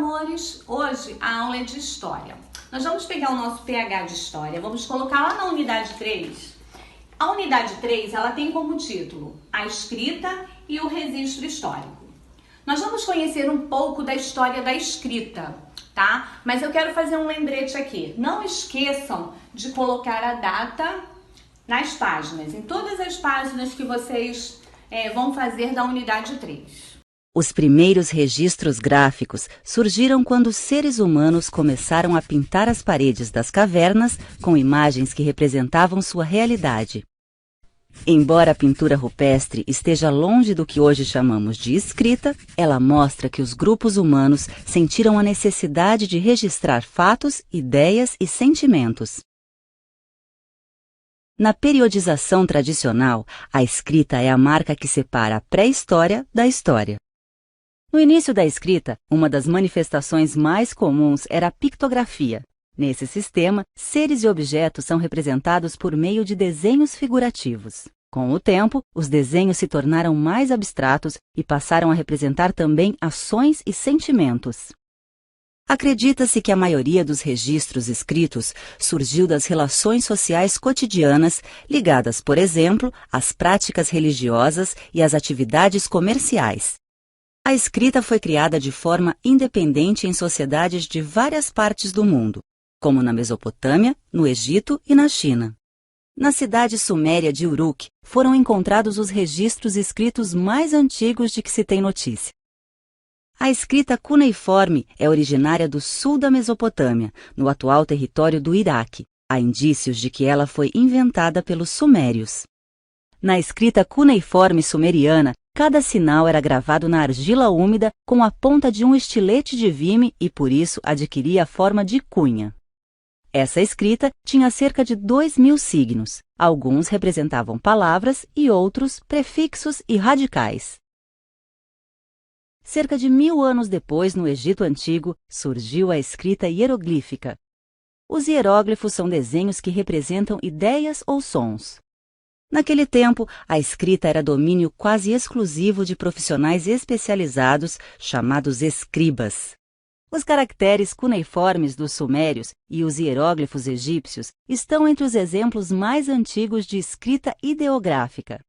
amores! Hoje a aula é de História. Nós vamos pegar o nosso PH de História, vamos colocar lá na unidade 3. A unidade 3, ela tem como título a escrita e o registro histórico. Nós vamos conhecer um pouco da história da escrita, tá? Mas eu quero fazer um lembrete aqui. Não esqueçam de colocar a data nas páginas, em todas as páginas que vocês vão fazer da unidade 3. Os primeiros registros gráficos surgiram quando os seres humanos começaram a pintar as paredes das cavernas com imagens que representavam sua realidade. Embora a pintura rupestre esteja longe do que hoje chamamos de escrita, ela mostra que os grupos humanos sentiram a necessidade de registrar fatos, ideias e sentimentos. Na periodização tradicional, a escrita é a marca que separa a pré-história da história. No início da escrita, uma das manifestações mais comuns era a pictografia. Nesse sistema, seres e objetos são representados por meio de desenhos figurativos. Com o tempo, os desenhos se tornaram mais abstratos e passaram a representar também ações e sentimentos. Acredita-se que a maioria dos registros escritos surgiu das relações sociais cotidianas ligadas, por exemplo, às práticas religiosas e às atividades comerciais. A escrita foi criada de forma independente em sociedades de várias partes do mundo, como na Mesopotâmia, no Egito e na China. Na cidade suméria de Uruk, foram encontrados os registros escritos mais antigos de que se tem notícia. A escrita cuneiforme é originária do sul da Mesopotâmia, no atual território do Iraque. Há indícios de que ela foi inventada pelos sumérios. Na escrita cuneiforme sumeriana, cada sinal era gravado na argila úmida com a ponta de um estilete de vime e, por isso, adquiria a forma de cunha. Essa escrita tinha cerca de 2.000 signos. Alguns representavam palavras e outros prefixos e radicais. Cerca de 1.000 anos depois, no Egito Antigo, surgiu a escrita hieroglífica. Os hieróglifos são desenhos que representam ideias ou sons. Naquele tempo, a escrita era domínio quase exclusivo de profissionais especializados, chamados escribas. Os caracteres cuneiformes dos sumérios e os hieróglifos egípcios estão entre os exemplos mais antigos de escrita ideográfica.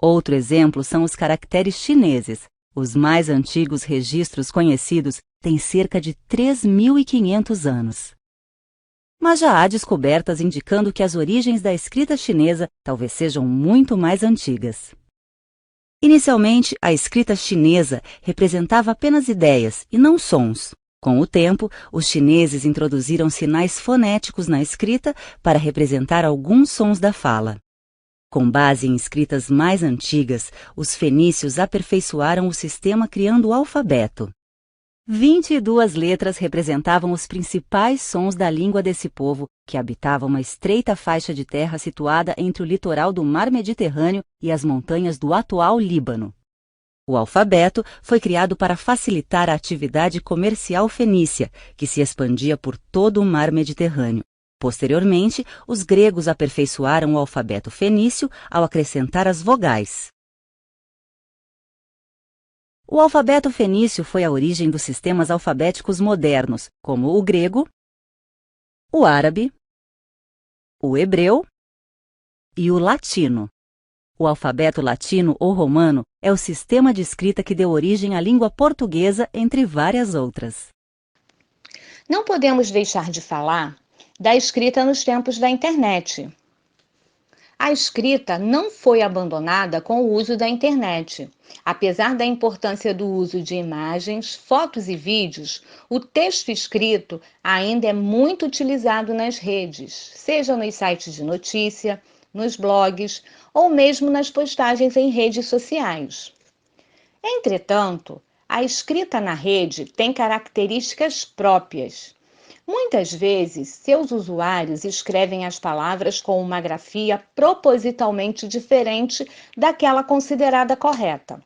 Outro exemplo são os caracteres chineses. Os mais antigos registros conhecidos têm cerca de 3.500 anos. Mas já há descobertas indicando que as origens da escrita chinesa talvez sejam muito mais antigas. Inicialmente, a escrita chinesa representava apenas ideias e não sons. Com o tempo, os chineses introduziram sinais fonéticos na escrita para representar alguns sons da fala. Com base em escritas mais antigas, os fenícios aperfeiçoaram o sistema criando o alfabeto. 22 letras representavam os principais sons da língua desse povo, que habitava uma estreita faixa de terra situada entre o litoral do Mar Mediterrâneo e as montanhas do atual Líbano. O alfabeto foi criado para facilitar a atividade comercial fenícia, que se expandia por todo o Mar Mediterrâneo. Posteriormente, os gregos aperfeiçoaram o alfabeto fenício ao acrescentar as vogais. O alfabeto fenício foi a origem dos sistemas alfabéticos modernos, como o grego, o árabe, o hebreu e o latino. O alfabeto latino ou romano é o sistema de escrita que deu origem à língua portuguesa, entre várias outras. Não podemos deixar de falar da escrita nos tempos da internet. A escrita não foi abandonada com o uso da internet. Apesar da importância do uso de imagens, fotos e vídeos, o texto escrito ainda é muito utilizado nas redes, seja nos sites de notícia, nos blogs ou mesmo nas postagens em redes sociais. Entretanto, a escrita na rede tem características próprias. Muitas vezes, seus usuários escrevem as palavras com uma grafia propositalmente diferente daquela considerada correta.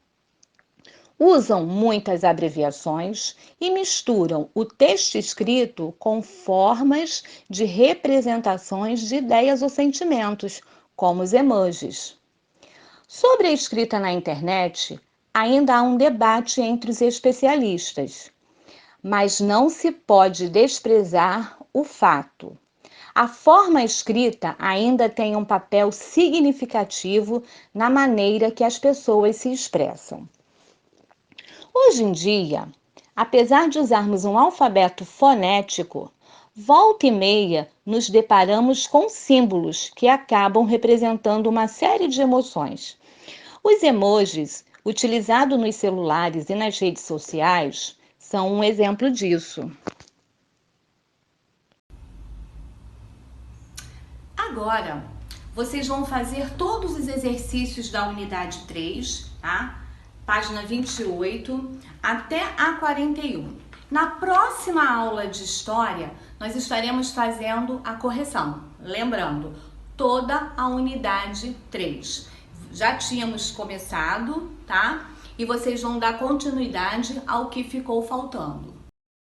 Usam muitas abreviações e misturam o texto escrito com formas de representações de ideias ou sentimentos, como os emojis. Sobre a escrita na internet, ainda há um debate entre os especialistas. mas não se pode desprezar o fato. A forma escrita ainda tem um papel significativo na maneira que as pessoas se expressam. Hoje em dia, apesar de usarmos um alfabeto fonético, volta e meia nos deparamos com símbolos que acabam representando uma série de emoções. Os emojis, utilizados nos celulares e nas redes sociais, são um exemplo disso. Agora, vocês vão fazer todos os exercícios da unidade 3, tá? Página 28 até a 41. Na próxima aula de história, nós estaremos fazendo a correção. Lembrando, toda a unidade 3. Já tínhamos começado, tá? E vocês vão dar continuidade ao que ficou faltando.